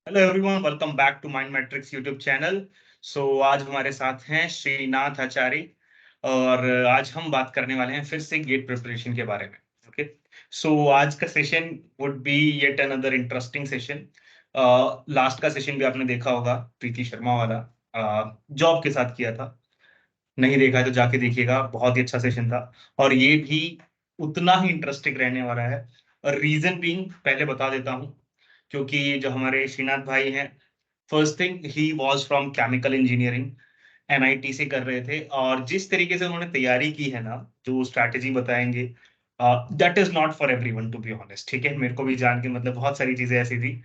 Hello everyone, welcome back to Mind Matrix YouTube channel. आज हमारे साथ हैं श्रीनाथ आचार्य और आज हम बात करने वाले हैं फिर से गेट प्रिपरेशन के बारे में। ओके, आज का session would be yet another interesting session. Last का सेशन भी आपने देखा होगा, प्रीति शर्मा वाला जॉब के साथ किया था। नहीं देखा है तो जाके देखिएगा, बहुत ही अच्छा सेशन था और ये भी उतना ही इंटरेस्टिंग रहने वाला है। रीजन बीइंग पहले बता देता हूँ, क्योंकि जो हमारे श्रीनाथ भाई हैं, first thing he was from chemical engineering, NIT से कर रहे थे और जिस तरीके से उन्होंने तैयारी की है ना, जो स्ट्रैटेजी बताएंगे, that is not for everyone to be honest. ठीक है, मेरे को भी जान के मतलब बहुत सारी चीजें ऐसी थी,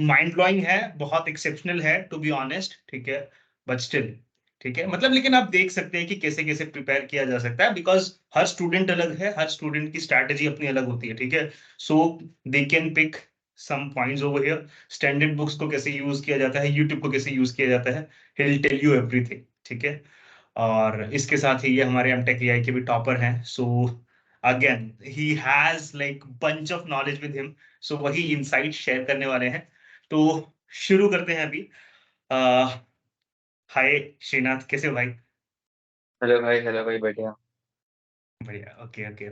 माइंड ब्लोइंग है, बहुत एक्सेप्शनल है टू बी ऑनेस्ट। ठीक है, बट स्टिल ठीक है, मतलब लेकिन आप देख सकते हैं कि कैसे कैसे प्रिपेयर किया जा सकता है, बिकॉज हर स्टूडेंट अलग है, हर स्टूडेंट की स्ट्रैटेजी अपनी अलग होती है। ठीक है, so they can pick some points over here. Standard books को कैसे यूज किया जाता है, यूट्यूब को कैसे यूज किया जाता है, he will tell you everything. ठीक है, और इसके साथ ही ये हमारे एमटेक एआई के भी टॉपर हैं। Again he has like bunch of knowledge with him, so वही इनसाइट शेयर करने वाले हैं। तो शुरू करते हैं अभी। हाय श्रीनाथ, कैसे हो भाई? हेलो भाई, बढ़िया। बढ़िया, ओके ओके।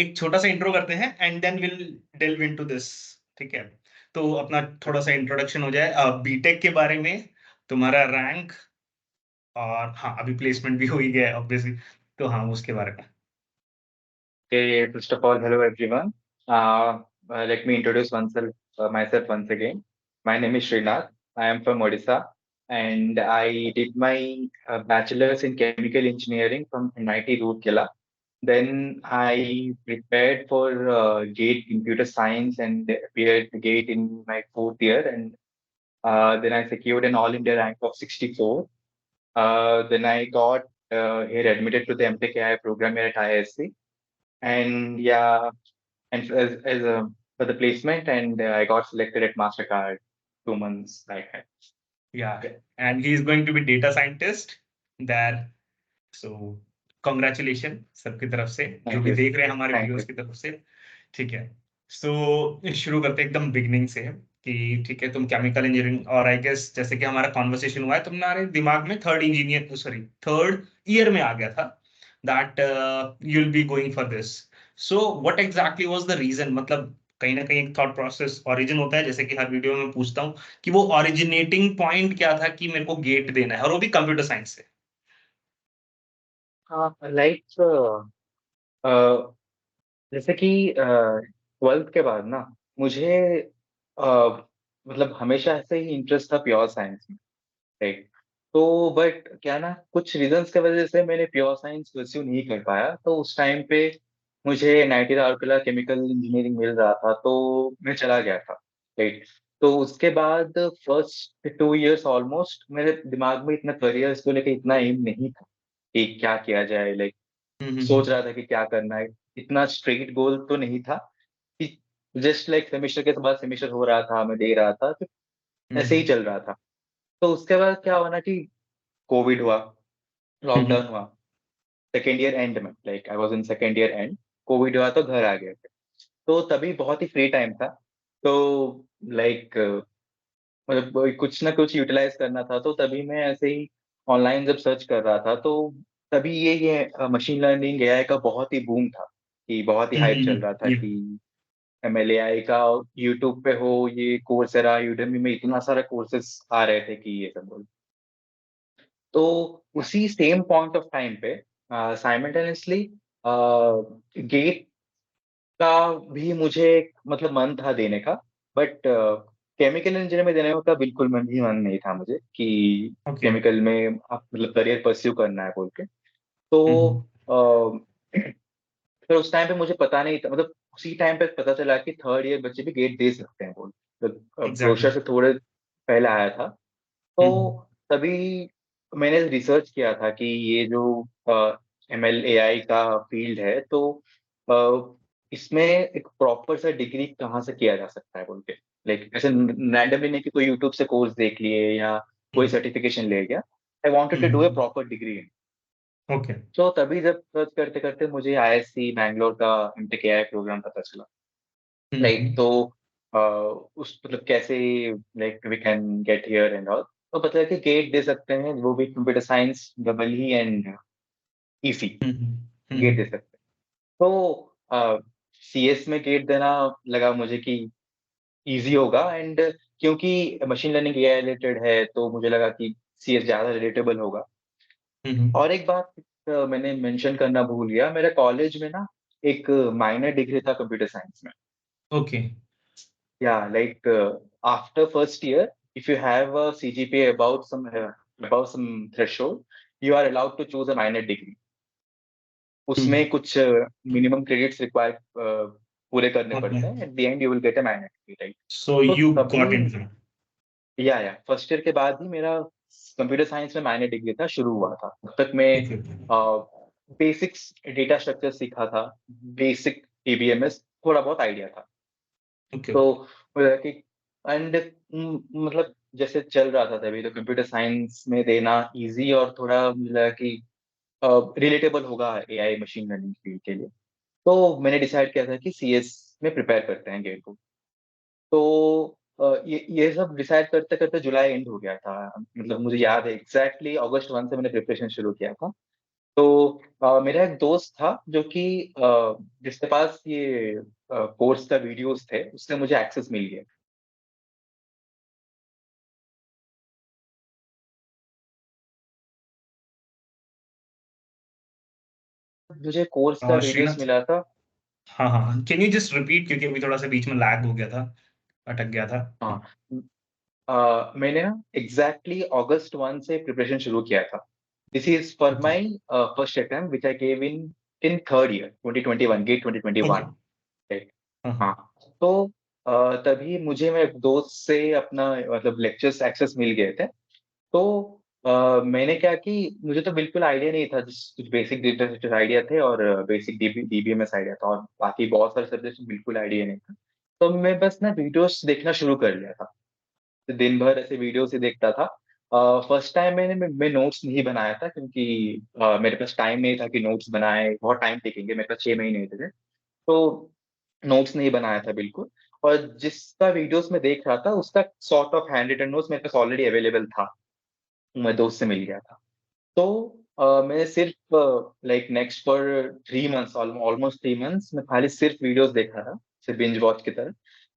एक छोटा सा इंट्रो करते हैं and then will delve into this. ठीक है, तो अपना थोड़ा सा इंट्रोडक्शन हो जाए बीटेक के बारे में, तुम्हारा रैंक, और हाँ अभी प्लेसमेंट भी हो ही गया है ऑब्वियसली, तो हाँ उसके बारे में। Okay, first of all, hello everyone. Let me introduce myself once again. My name is Srinath. I am from Odisha, and I did my bachelor's in chemical engineering from NIT Roorkela. Then I prepared for GATE Computer Science and appeared the GATE in my fourth year, and then I secured an All India rank of 64. Then I got here admitted to the MTech AI program here at ISC. And yeah, and as a for the placement, and I got selected at Mastercard 2 months back. Yeah, and he is going to be data scientist there. So congratulation सबकी तरफ से, जो Thank भी you. देख रहे हैं हमारे Thank viewers you. की तरफ से। ठीक है, शुरू करते हैं एकदम बिगनिंग से कि ठीक है, तुम केमिकल इंजीनियरिंग, और आई गेस जैसे कि हमारा कॉन्वर्सेशन हुआ है, तुम्हारे दिमाग में थर्ड ईयर में आ गया था that you will be going for this. What exactly was the reason? मतलब कहीं ना कहीं एक थॉट प्रोसेस ओरिजिन होता है, जैसे कि हर वीडियो में पूछता हूँ कि वो ओरिजिनेटिंग पॉइंट क्या था कि मेरे को गेट देना है, और वो भी कंप्यूटर साइंस से। हाँ, लाइक जैसे कि 12th के बाद ना मुझे मतलब हमेशा ऐसे ही इंटरेस्ट था प्योर साइंस में, राइट। तो बट क्या ना, कुछ रीजंस की वजह से मैंने प्योर साइंस परस्यू नहीं कर पाया। तो उस टाइम पे मुझे एनआईटी राउरकेला केमिकल इंजीनियरिंग मिल रहा था, तो मैं चला गया था, राइट। तो उसके बाद फर्स्ट 2 इयर्स ऑलमोस्ट मेरे दिमाग में इतना करियर को लेकर इतना एम नहीं था कि क्या किया जाए, लाइक सोच रहा था कि क्या करना है। इतना स्ट्रेट गोल तो नहीं था कि जस्ट लाइक सेमेस्टर के बाद सेमेस्टर हो रहा था, मैं दे रहा था, तो ऐसे ही हम्म चल रहा था। तो उसके बाद क्या हुआ ना कि कोविड हुआ, हम्म लॉकडाउन हुआ, सेकेंड ईयर एंड में, like I was in second year and. Covid हुआ तो घर आ गए थे। तो तभी बहुत ही फ्री टाइम था, तो लाइक मतलब वही कुछ ना कुछ यूटिलाइज करना था। तो तभी मैं ऐसे ही ऑनलाइन जब सर्च कर रहा था, तो तभी ये मशीन लर्निंग एआई का बहुत ही बूम था, कि बहुत ही हाइप चल रहा था ये कि एमएल एआई का यूट्यूब पे हो, ये कोर्सेरा यूडेमी में इतना सारा कोर्सेस आ रहे थे कि ये सब बोल। तो उसी सेम पॉइंट ऑफ टाइम पे साइमल्टेनियसली गेट का भी मुझे मतलब मन था देने का, बट केमिकल इंजीनियर में देने का बिल्कुल मन ही मन नहीं था मुझे कि ओके। केमिकल में आप मतलब करियर परस्यू करना है बोल के। तो हम्म अ, फिर उस टाइम पे मुझे पता नहीं था, मतलब उसी टाइम पे पता चला कि थर्ड ईयर बच्चे भी गेट दे सकते हैं बोल। तो एग्जैक्टली। ब्रोशर से थोड़े पहले आया था। तो हम्म तभी मैंने रिसर्च किया था कि ये जो एमएल एआई का फील्ड है, तो अ, इसमें एक प्रॉपर सा डिग्री कहाँ से किया जा सकता है बोल के। लाइक ऐसे रैंडमली नहीं कि कोई यूट्यूब से कोर्स देख लिए या कोई हम्म सर्टिफिकेशन ले गया। I wanted to do a hmm proper degree. Okay. तो तभी जब सर्च करते करते मुझे आईएससी बैंगलोर का एमटेक एआई प्रोग्राम पता चला, राइट। हम्म तो उस मतलब कैसे like we can get here and all, तो पता है कि गेट दे सकते हैं, वो भी computer science double E and EC GATE दे सकते हैं। तो सीएस में गेट देना लगा मुझे कि ईज़ी होगा, एंड क्योंकि मशीन लर्निंग एआई रिलेटेड है, तो मुझे लगा कि सीएस ज़्यादा रिलेटेबल होगा। और एक बात मैंने मेंशन करना भूल गया, मेरे कॉलेज में ना एक माइनर डिग्री था कंप्यूटर साइंस में। Okay. Yeah, like after first year, if you have a CGPA above some threshold, you are allowed to choose a minor degree. उसमें कुछ मिनिमम क्रेडिट्स रिक्वायर पूरे करने ओके, पड़ते हैं। At the end you will get a minor degree, right? So तो you तभी got into. या first year के बाद ही मेरा कंप्यूटर साइंस में माइनर डिग्री था शुरू हुआ था। तब तक मैं ओके बेसिक्स डेटा स्ट्रक्चर सीखा था, बेसिक डीबीएमएस थोड़ा बहुत आइडिया था। ओके। तो कि एंड मतलब जैसे चल रहा था तभी, तो कंप्यूटर साइंस में देना इजी और थोड़ा मुझे लगा कि रिलेटेबल होगा एआई मशीन लर्निंग फील्ड के लिए। तो मैंने डिसाइड किया था कि सीएस में प्रिपेयर करते हैं गेट को। तो ये सब डिसाइड करते करते जुलाई एंड हो गया था। मतलब मुझे याद है एग्जैक्टली अगस्त 1 से मैंने प्रिपरेशन शुरू किया था। तो मेरा एक दोस्त था जो कि जिसके पास ये कोर्स का वीडियोस थे, उससे मुझे एक्सेस मिल गया। मुझे कोर्स का वीडियोस श्रीनाथ, मिला था। हाँ हाँ, कैन यू जस्ट रिपीट, क्योंकि अभी थोड़ा सा बीच में लैग हो गया था, अटक गया था। हाँ, मैंने ना एग्जैक्टली अगस्त 1 से प्रिपरेशन शुरू किया था। This is for okay my first attempt which I gave in third year 2021, GATE okay. 2021, right? हाँ हाँ, हाँ। तो तभी मुझे मेरे दोस्त से अपना मतलब लेक्चर्स एक्सेस मिल गए थे। तो मैंने क्या कि मुझे तो बिल्कुल आइडिया नहीं था, जस्ट कुछ बेसिक डेटा स्ट्रक्चर आइडिया थे और बेसिक डीबीएमएस आइडिया था, और बाकी बहुत सारे सब्जेक्ट्स में बिल्कुल आइडिया नहीं था। तो मैं बस ना वीडियोस देखना शुरू कर लिया था। तो दिन भर ऐसे वीडियोस ही देखता था। फर्स्ट टाइम मैं नोट्स नहीं बनाया था, क्योंकि मेरे पास टाइम नहीं था कि नोट्स बनाए, बहुत टाइम टेकेंगे, मेरे पास 6 महीने थे। तो नोट्स नहीं बनाया था बिल्कुल। और जिसका वीडियोस मैं देख रहा था, उसका sort of handwritten notes मेरे पास ऑलरेडी अवेलेबल था। मैं दोस्त से मिल गया था। तो मैं सिर्फ like next for 3 months, almost 3 months मैं खाली सिर्फ वीडियोस देख रहा था, सिर्फ बिंज वॉच की तरह।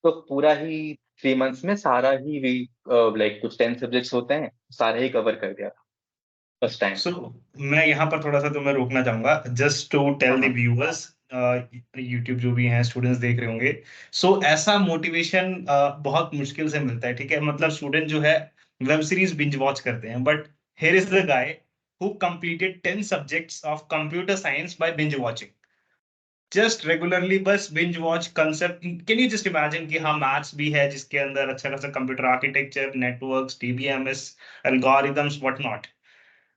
तो पूरा ही 3 मंथ्स में सारा ही लाइक कुछ 10 सब्जेक्ट्स होते हैं, सारे ही कवर कर दिया था फर्स्ट टाइम सो पे। मैं यहाँ पर थोड़ा सा तुम्हें रोकना चाहूंगा, जस्ट टू हाँ, टेल द हाँ। व्यूअर्स, यूट्यूब जो भी हैं स्टूडेंट्स देख रहे होंगे। सो ऐसा मोटिवेशन बहुत मुश्किल से मिलता है, ठीक है? मतलब स्टूडेंट जो है वेब सीरीज बिंज वॉच करते हैं, but here is the guy who completed 10 subjects of computer science by binge watching, just regularly, बस binge watch concept. Can you just imagine कि हाँ, मैथ्स भी है जिसके अंदर अच्छा खासा computer architecture, networks, DBMS, algorithms, what not,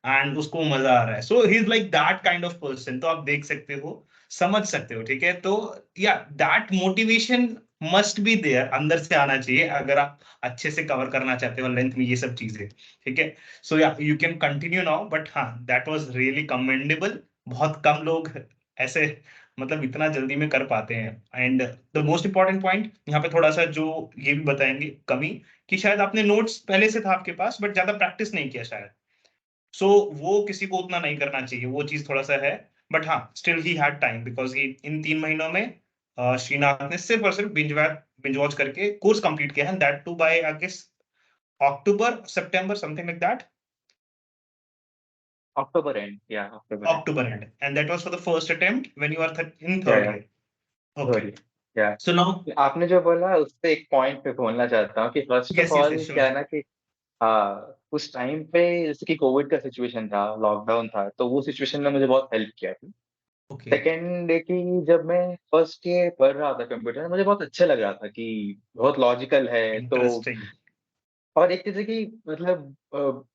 and उसको मजा आ रहा है। So he is like that kind of person. तो आप देख सकते हो, समझ सकते हो, ठीक है? तो yeah that motivation must be there, अंदर से आना चाहिए अगर आप अच्छे से कवर करना चाहते हो लेंथ में ये सब चीजें, ठीक है? सो या you can continue now, but हाँ, दैट वाज रियली कमेंडेबल। बहुत कम लोग ऐसे मतलब इतना जल्दी में कर पाते हैं। And the most important point यहाँ पे थोड़ा सा जो ये भी बताएंगे कमी, कि शायद आपने नोट्स पहले से था आपके पास, बट ज्यादा प्रैक्टिस नहीं किया शायद। सो वो किसी को उतना नहीं करना चाहिए, वो चीज थोड़ा सा है। बट हाँ, still he had time, because in 3 महीनों में श्रीनाथ ने सिर्फ और सिर्फ बिंज वॉच करके कोर्स कंप्लीट किया है, that too by I guess October September, something like that. October end, या October end. October end, and that was for the first attempt when you are in या third या year. Okay. Sorry. या so now, आपने जो बोला उससे एक point पे बोलना चाहता हूँ कि first of yes yes all yes, क्या श्योर। है ना कि उस टाइम पे जैसे कि कोविड का सिचुएशन था, लॉकडाउन था, तो वो सिचुएशन ने मुझे बहुत हेल्प किया था। ओके, सेकंड कि जब मैं फर्स्ट ईयर पढ़ रहा था कंप्यूटर, मुझे बहुत अच्छा लग रहा था कि बहुत लॉजिकल है। तो इंटरेस्टिंग। और एक चीज़ है कि मतलब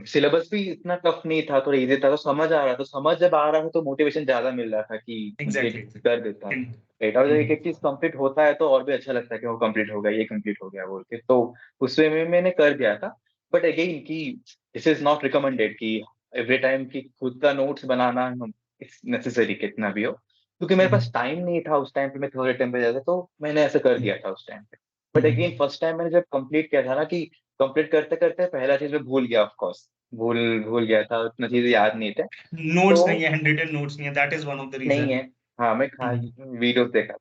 सिलेबस भी इतना टफ नहीं था, थोड़ा ईज़ी था, तो समझ आ रहा था। समझ जब आ रहा था तो मोटिवेशन ज़्यादा मिल रहा था कि ये एग्जैक्टली। कर देता हूँ, राइट? और जब एक-एक चीज़ कंप्लीट होता है तो और भी अच्छा लगता है कि वो कंप्लीट हो गया, ये कंप्लीट हो गया बोल के। तो उस वे में मैंने कर दिया था। बट अगेन कि दिस इज़ नॉट रिकमेंडेड कि एवरी टाइम कि खुद का नोट्स बनाना इट्स नेसेसरी कितना भी हो। क्योंकि मेरे पास टाइम नहीं था उस टाइम पे, मैं थोड़े टाइम पे ज़्यादा, तो मैंने ऐसा कर दिया था उस टाइम पे। बट अगेन फर्स्ट टाइम मैंने जब कंप्लीट किया था ना, कि कंप्लीट करते करते पहला चीज मैं भूल गया, ऑफ कोर्स भूल भूल गया था, उतना चीज याद नहीं थे। तो नोट्स नहीं है, हैंड रिटन नोट्स नहीं है, that is one of the नहीं रीजन। है। हाँ, मैं वीडियोस देखा।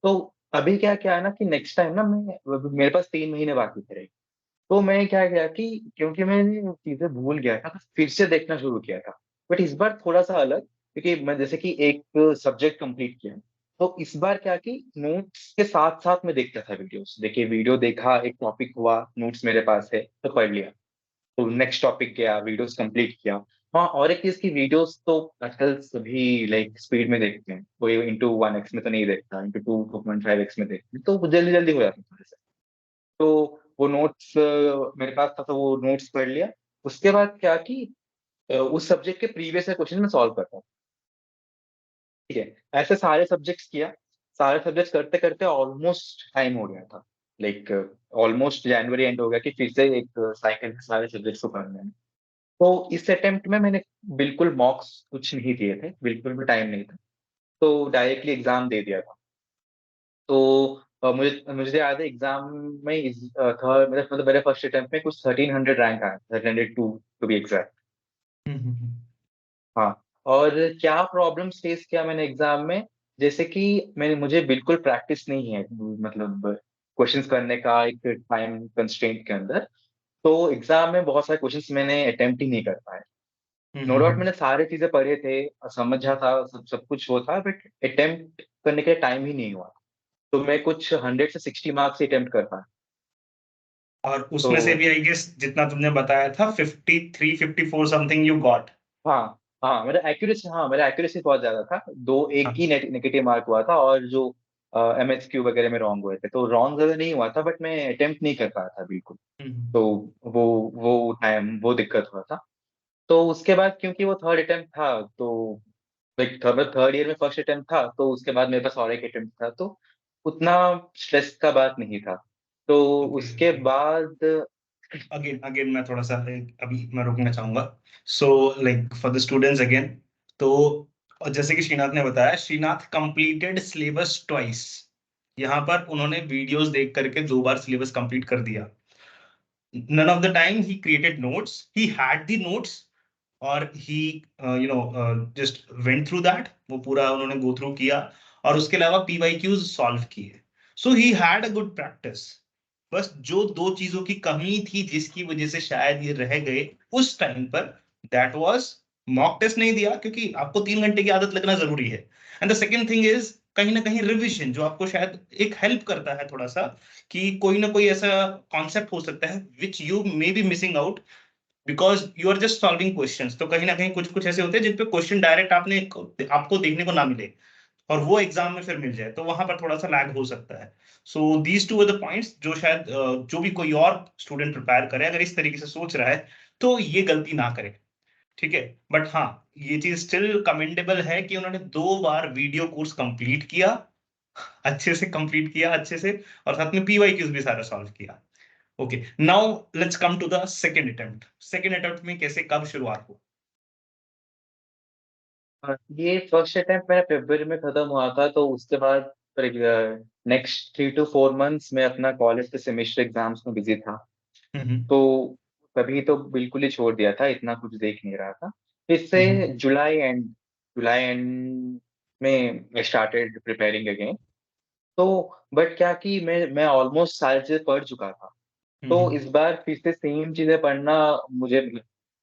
तो अभी क्या क्या है ना, कि नेक्स्ट टाइम ना मैं, मेरे पास 3 महीने बाकी थे। तो मैं क्या किया कि क्योंकि मैंने चीजें भूल गया था, तो फिर से देखना शुरू किया था। बट इस बार थोड़ा सा अलग, क्योंकि मैं जैसे कि एक सब्जेक्ट कंप्लीट किया, तो इस बार क्या कि नोट्स के साथ साथ मैं देखता था वीडियोस। देखिए, वीडियो देखा, एक टॉपिक हुआ, नोट्स मेरे पास है तो पढ़ लिया, तो नेक्स्ट टॉपिक गया, वीडियोस कंप्लीट किया। हाँ, और एक चीज की, वीडियोस तो आजकल सभी लाइक स्पीड में देखते हैं, कोई इंटू 1x में तो नहीं देखता, इंटू 2.5x में देखते हैं, तो जल्दी जल्दी हो जाता है थोड़े से। तो वो नोट्स मेरे पास था, तो वो नोट्स पढ़ लिया। उसके बाद क्या कि उस सब्जेक्ट के प्रीवियस क्वेश्चन में सॉल्व करता हूँ। ठीक है, ऐसे सारे सब्जेक्ट्स किया। सारे सब्जेक्ट्स करते करते ऑलमोस्ट टाइम हो गया था, लाइक ऑलमोस्ट जनवरी एंड हो गया, कि फिर से एक साइकिल में सारे सब्जेक्ट्स को करना है। तो इस अटेम्प्ट में मैंने बिल्कुल मॉक्स कुछ नहीं दिए थे, बिल्कुल भी टाइम नहीं था, तो डायरेक्टली एग्जाम दे दिया था। तो मुझे मुझे याद है एग्जाम में थर्ड, मतलब मेरे फर्स्ट अटेम्प्ट में कुछ 1300 रैंक आया, 1302 टू बी एग्जैक्ट। हाँ। और क्या प्रॉब्लम्स फेस किया मैंने एग्जाम में, जैसे कि मुझे बिल्कुल प्रैक्टिस नहीं है, मतलब क्वेश्चंस करने का एक टाइम कंस्ट्रेंट के अंदर। तो एग्जाम में बहुत सारे क्वेश्चंस मैंने अटेम्प्ट ही नहीं कर पाया। नो डाउट मैंने सारे चीजें पढ़े थे, समझा था, सब सब कुछ वो था, बट अटेम्प्ट करने के लिए टाइम ही नहीं हुआ। तो मैं कुछ 100 से 60 मार्क्स अटेम्प्ट कर पाया। और तो उसमें से भी आई गेस जितना तुमने बताया था 53 54 समथिंग यू गॉट। हाँ, मेरा एक्यूरेसी बहुत ज्यादा था। दो एक ही नेगेटिव मार्क हुआ था, और जो MHQ वगैरह में रॉन्ग हुए थे, तो रॉन्ग ज्यादा नहीं हुआ था, बट मैं अटेम्प्ट नहीं कर पाया था बिल्कुल। तो वो वो दिक्कत हुआ था। तो उसके बाद क्योंकि वो थर्ड अटेम्प्ट था, तो लाइक थर्ड ईयर में फर्स्ट अटेम्प्ट था, तो उसके बाद मेरे पास और एक अटेम्प्ट था, तो उतना स्ट्रेस का बात नहीं था। तो ओके, उसके बाद अगेन अगेन मैं थोड़ा सा अभी मैं रोकना चाहूंगा। So like for the students again, तो और जैसे कि श्रीनाथ ने बताया, श्रीनाथ कंप्लीटेड सिलेबस ट्वाइस। यहाँ पर उन्होंने वीडियोस देख करके 2 बार सिलेबस कंप्लीट कर दिया। none of the time he created notes, he had the notes, और he just went through that, वो पूरा उन्होंने go through किया, और उसके अलावा PYQs सॉल्व किए। So he had a good practice। बस जो 2 चीजों की कमी थी जिसकी वजह से शायद ये रह गए उस टाइम पर, दैट वाज मॉक टेस्ट नहीं दिया, क्योंकि आपको 3 घंटे की आदत लगना जरूरी है। And the second thing is कहीं ना कहीं रिविजन, जो आपको शायद एक हेल्प करता है थोड़ा सा, कि कोई ना कोई ऐसा कॉन्सेप्ट हो सकता है which you may be missing out because you are just solving questions. तो कहीं ना कहीं कुछ कुछ ऐसे होते हैं जिन पे क्वेश्चन डायरेक्ट आपको देखने को ना मिले, और वो एग्जाम में फिर मिल जाए, तो वहां पर थोड़ा सा लैग हो सकता है। So these two are the points जो शायद जो भी कोई और स्टूडेंट प्रिपेयर करे, अगर इस तरीके से सोच रहा है तो ये गलती ना करे। ठीक है, बट हाँ, ये चीज स्टिल कमेंडेबल है कि उन्होंने 2 बार वीडियो कोर्स कंप्लीट किया, अच्छे से कंप्लीट किया अच्छे से, और साथ में PYQs भी सारा सॉल्व किया। Okay, now let's come to the second attempt. Second attempt में कैसे कब शुरुआत हुआ? ये फर्स्ट अटेम्प्ट मेरा फरवरी में खत्म हुआ था, तो उसके बाद नेक्स्ट 3 to 4 मंथ्स में अपना कॉलेज के सेमेस्टर एग्जाम्स में बिजी था। हम्म। तो तभी तो बिल्कुल ही छोड़ दिया था, इतना कुछ देख नहीं रहा था। फिर से हम्म। जुलाई एंड में स्टार्टेड प्रिपेयरिंग अगेन। तो बट क्या कि मैं ऑलमोस्ट सारी चीजें पढ़ चुका था। तो हम्म। इस बार फिर से सेम चीजें पढ़ना मुझे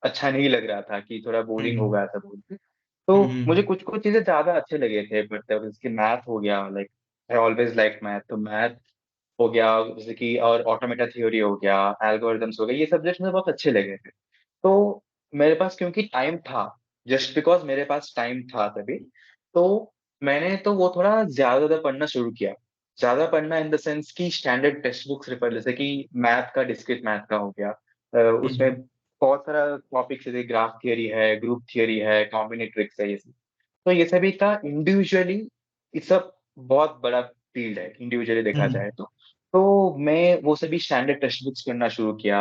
अच्छा नहीं लग रहा था, कि थोड़ा बोरिंग हो हम्म। गया था बोल के। तो मुझे हम्म। कुछ कुछ चीजें ज्यादा अच्छे लगे थे, बट जैसे मैथ हो गया, like I always like math, तो मैथ हो गया जैसे कि, और ऑटोमेटा थ्योरी हो गया, एल्गोरिथम्स हो गया, ये सब्जेक्ट मुझे बहुत अच्छे लगे थे। तो मेरे पास क्योंकि टाइम था, जस्ट बिकॉज मेरे पास टाइम था तभी, तो मैंने तो वो थोड़ा ज्यादा ज्यादा पढ़ना शुरू किया। ज्यादा पढ़ना इन द सेंस कि स्टैंडर्ड टेक्स्ट बुक्स रेफर, जैसे कि मैथ का, डिस्क्रीट मैथ का हो गया। उसमें हम्म। बहुत सारा टॉपिक्स, जैसे ग्राफ थियरी है, ग्रुप थियरी है, कॉम्बिनेट्रिक्स है, ये सब। तो ये सभी का इंडिविजुअली, ये सब बहुत बड़ा फील्ड है इंडिविजुअली देखा हम्म। जाए तो मैं वो सभी स्टैंडर्ड टेक्स्ट बुक्स पढ़ना शुरू किया।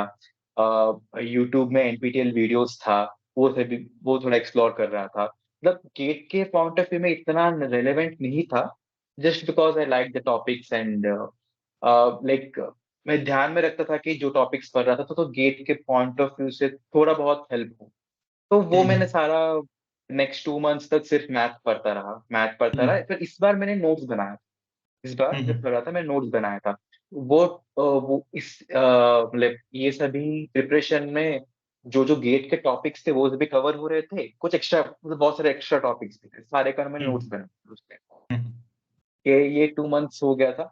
यूट्यूब में NPTEL वीडियोस था, वो सभी वो थोड़ा एक्सप्लोर कर रहा था। मतलब गेट के पॉइंट ऑफ व्यू में इतना रेलेवेंट नहीं था, just because I like the topics and like मैं ध्यान में रखता था कि जो टॉपिक्स पढ़ रहा था तो गेट के पॉइंट ऑफ व्यू से थोड़ा बहुत हेल्प हो। तो वो मैंने सारा नेक्स्ट 2 मंथ्स तक सिर्फ मैथ पढ़ता रहा। फिर इस बार मैंने नोट्स बनाया। इस बार जब पढ़ रहा था मैंने नोट्स बनाया था। वो मतलब ये सभी प्रिपरेशन में जो गेट के टॉपिक्स थे वो भी कवर हो रहे थे। कुछ एक्स्ट्रा मतलब बहुत सारे एक्स्ट्रा टॉपिक्स भी थे। सारे का मैंने नोट्स बनाए उसपे। ये 2 मंथ्स हो गया था।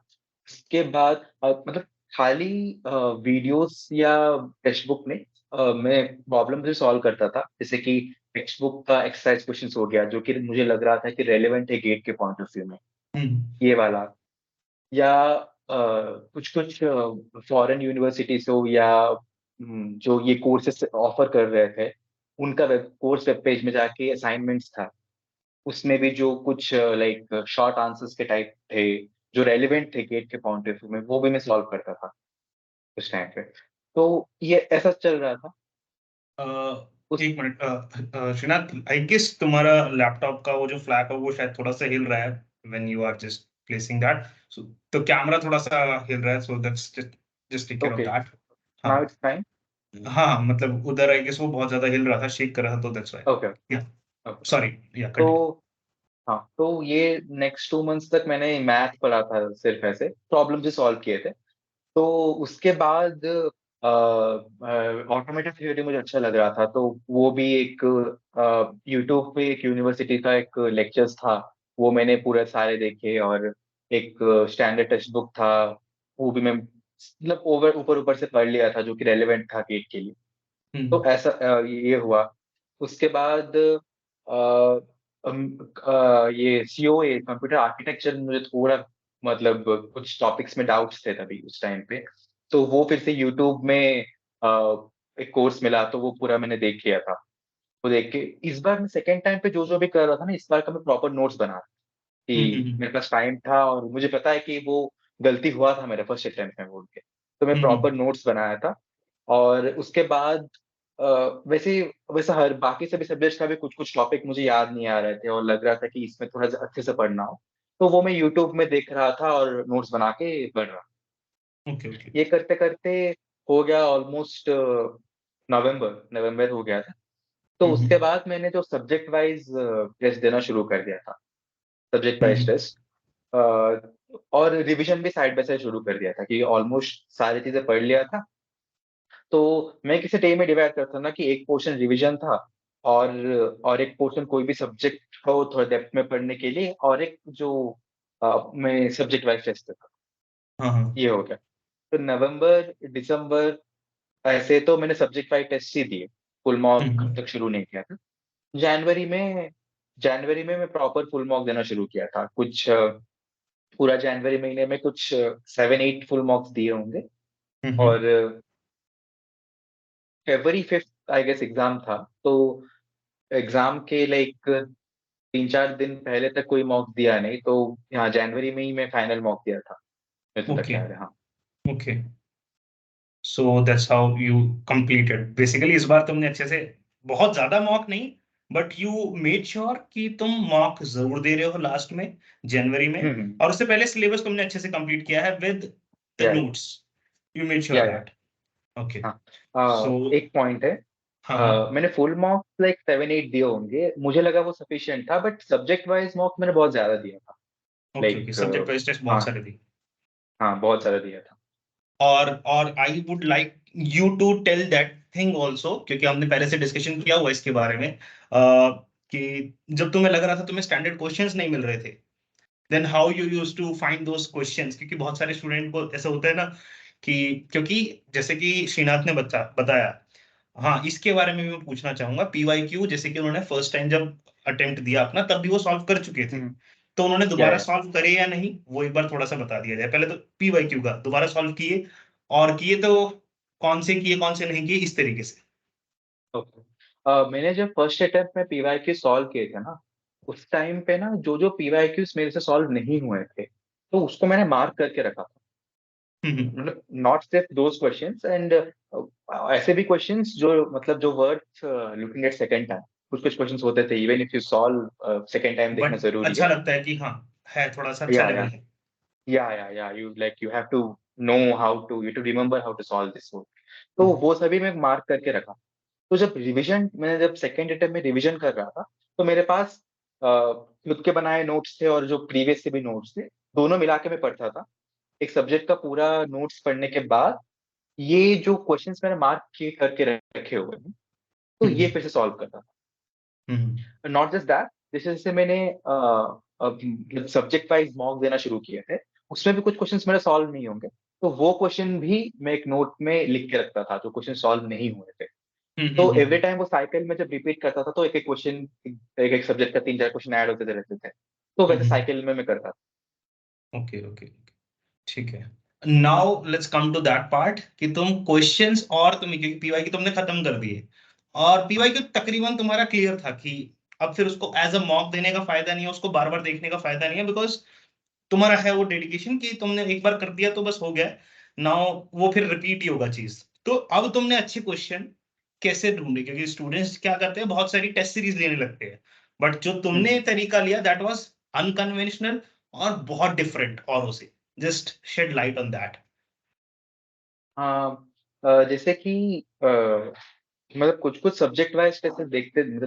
उसके बाद मतलब खाली वीडियोस या टेक्स्ट बुक में मैं प्रॉब्लम भी सॉल्व करता था। जैसे कि टेक्स्ट बुक का एक्सरसाइज क्वेश्चंस हो गया, जो कि मुझे लग रहा था कि रेलेवेंट है गेट के पॉइंट ऑफ व्यू में, ये वाला। या कुछ-कुछ फॉरेन यूनिवर्सिटीज़ हो या जो ये कोर्सेज़ ऑफर कर रहे थे, उनका वेब पेज में जाके असाइनमेंट्स था। उसमें भी जो कुछ लाइक शॉर्ट आंसर्स के टाइप थे, जो रेलेवेंट थे गेट के पॉइंट ऑफ व्यू में, वो भी मैं सॉल्व करता था उस टाइम पे। तो ये ऐसा चल रहा था। उस एक मिनट श्रीनाथ, आई गेस तुम्हारा लैपटॉप का वो जो फ्लैग है वो शायद थोड़ा सा हिल रहा है when you are just placing that. तो कैमरा थोड़ा सा हिल रहा है, so that's just take care of okay, that. हाँ नाउ इट्स फाइन? हाँ, मतलब उधर आई गेस वो बहुत ज्यादा हिल रहा था, शेक कर रहा था, तो दैट्स व्हाई। ओके, या ओके। सॉरी, या तो कंटिन्यू। हाँ, तो ये नेक्स्ट 2 मंथ्स तक मैंने मैथ पढ़ा था सिर्फ ऐसे, प्रॉब्लम भी सॉल्व किए थे। तो उसके बाद ऑटोमेटेड थ्योरी मुझे अच्छा लग रहा था, तो वो भी एक यूट्यूब पे एक यूनिवर्सिटी का एक लेक्चर्स था, वो मैंने पूरे सारे देखे। और एक स्टैंडर्ड टेक्स्ट बुक था, वो भी मैं मतलब ऊपर-ऊपर से पढ़ लिया था, जो कि रेलेवेंट था गेट के लिए। तो ऐसा ये हुआ। उसके बाद ये सीओए कंप्यूटर आर्किटेक्चर मुझे थोड़ा मतलब कुछ टॉपिक्स में डाउट्स थे तभी उस टाइम पे। तो वो फिर से यूट्यूब में एक कोर्स मिला, तो वो पूरा मैंने देख लिया था। वो देख के इस बार मैं सेकंड टाइम पे जो-जो भी कर रहा था ना, इस बार का मैं प्रॉपर नोट्स बना रहा था कि मेरे पास टाइम था और मुझे पता है कि वो गलती हुआ था मेरा फर्स्ट अटेम्प्ट में बोल के। तो मैं प्रॉपर नोट्स बनाया था। और उसके बाद अ, वैसे वैसे हर बाकी सभी सब्जेक्ट्स का भी कुछ-कुछ टॉपिक मुझे याद नहीं आ रहे थे और लग रहा था कि इसमें थोड़ा सा अच्छे से पढ़ना हो। तो वो मैं यूट्यूब में देख रहा था और नोट्स बना के पढ़ रहा। Okay okay. ये करते-करते हो गया ऑलमोस्ट नवंबर हो गया था। तो उसके बाद मैंने जो सब्जेक्ट वाइज़ टेस्ट देना शुरू कर दिया था, सब्जेक्ट वाइज़ टेस्ट। अ, और रिविज़न भी साइड बाय साइड शुरू कर दिया था कि ऑलमोस्ट सारी चीज़ें पढ़ लिया था। तो मैं किसी डे में डिवाइड करता ना कि एक पोर्शन रिवीजन था और एक पोर्शन कोई भी सब्जेक्ट को थोड़ा डेप्थ में पढ़ने के लिए और एक जो मैं सब्जेक्ट वाइज टेस्ट था, हाँ हाँ। ये हो गया। तो नवंबर, दिसंबर ऐसे तो मैंने सब्जेक्ट वाइज टेस्ट ही दिए, फुल मॉक तक शुरू नहीं किया था। जनवरी में जनवरी में मैं प्रॉपर फुल मॉक देना शुरू किया था। कुछ पूरा जनवरी महीने में कुछ 7-8 फुल मॉक्स दिए होंगे। और फरवरी 5th आई गेस एग्ज़ाम था, तो एग्ज़ाम के लाइक 3-4 दिन पहले तक कोई मॉक दिया नहीं, तो हाँ, जनवरी में ही मैं फाइनल मॉक दिया था, जहाँ तक ओके याद है, हाँ। Okay. So that's how you completed basically. इस बार तुमने अच्छे से, बहुत ज्यादा मॉक नहीं, बट यू मेड श्योर कि तुम मॉक जरूर दे रहे हो लास्ट में, जनवरी में। हुँ, हुँ। और उससे पहले सिलेबस तुमने अच्छे से कंप्लीट किया है विद द या, नोट्स। यू मेड श्योर या। दैट। ओके। हाँ। सो एक पॉइंट है। हाँ हाँ। मैंने फुल मॉक लाइक 7-8 दिए होंगे, मुझे लगा वो सफिशिएंट था, बट सब्जेक्ट वाइज़ मॉक मैंने बहुत ज़्यादा दिया था। Okay okay, like subject wise test बहुत हाँ, सारे थे। हाँ, बहुत ज़्यादा दिया था। और I would like you to tell that thing also, क्योंकि हमने पहले से डिस्कशन किया हुआ इसके बारे में, कि जब तुम्हें लग रहा था तुम्हें स्टैंडर्ड क्वेश्चंस नहीं मिल रहे थे, then how you use to find those questions. क्योंकि बहुत सारे स्टूडेंट को ऐसा होता है ना कि, क्योंकि जैसे कि श्रीनाथ ने बताया, हाँ इसके बारे में भी मैं पूछना चाहूंगा। पीवाईक्यू, जैसे कि उन्होंने फर्स्ट टाइम जब अटेम्प्ट दिया अपना, तब भी वो सॉल्व कर चुके थे। हुँ, तो उन्होंने दोबारा या। सॉल्व करे या नहीं, वो एक बार थोड़ा सा बता दिया जाए। पहले तो पीवाईक्यू का दोबारा सॉल्व किए, और किए तो कौन से किए कौन से नहीं किए, इस तरीके से। ओके। मैंने जब फर्स्ट अटेम्प्ट में पीवाईक्यू सॉल्व किए थे ना, उस टाइम पे ना जो-जो पीवाईक्यूज़ मेरे से सॉल्व नहीं हुए थे, तो उसको मैंने मार्क करके रखा था। हम्म मतलब नॉट सिर्फ दोज़ क्वेश्चन्स एंड ऐसे भी क्वेश्चन्स जो मतलब जो worth looking at second time. कुछ-कुछ क्वेश्चन्स होते थे even if you solve second time देखना बट ज़रूरी अच्छा है। लगता है कि हाँ, है थोड़ा सा अच्छा या लेवल या है। You have to know you have to remember how to solve this one. तो वो सभी मैं मार्क करके रखा। तो जब सेकंड अटेम्प्ट में रिवीजन कर रहा था, तो मेरे पास खुद के बनाए नोट्स थे और जो प्रीवियस से भी नोट्स थे, दोनों मिला के मैं पढ़ता था। एक सब्जेक्ट का पूरा नोट्स पढ़ने के बाद, ये जो क्वेश्चंस मैंने मार्क किए करके रखे हुए हैं, तो ये फिर से सॉल्व करता था। नॉट जस्ट दैट, जैसे मैंने सब्जेक्ट वाइज मॉक देना शुरू किए थे, उसमें भी कुछ क्वेश्चंस मेरे सॉल्व नहीं होंगे, तो वो क्वेश्चन भी मैं एक नोट में लिख के रखता था, जो क्वेश्चन सॉल्व नहीं हुए थे। तो एवरी टाइम वो साइकिल में जब रिपीट करता था, तो एक एक क्वेश्चन, एक सब्जेक्ट का 3-4 क्वेश्चन ऐड होते रहते थे, तो वैसे साइकिल में मैं करता था। ओके, ठीक है। Now let's come to that part कि तुम क्वेश्चंस और तुम पीवाई की तुमने खत्म कर दिए और पीवाई की तकरीबन तुम्हारा क्लियर था कि अब फिर उसको एज अ मॉक देने का फायदा नहीं है, उसको बार बार देखने का फायदा नहीं है, बिकॉज तुम्हारा है वो डेडिकेशन कि तुमने एक बार कर दिया तो बस हो गया। नाउ वो फिर रिपीट ही होगा चीज। तो अब तुमने अच्छे क्वेश्चन कैसे ढूंढे, क्योंकि स्टूडेंट्स क्या करते हैं, बहुत सारी टेस्ट सीरीज लेने लगते हैं, बट जो तुमने तरीका लिया दैट वाज अनकन्वेंशनल और बहुत डिफरेंट औरों से। Just shed light on that. हाँ, जैसे कि मतलब कुछ-कुछ सब्जेक्ट वाइज़ टेस्ट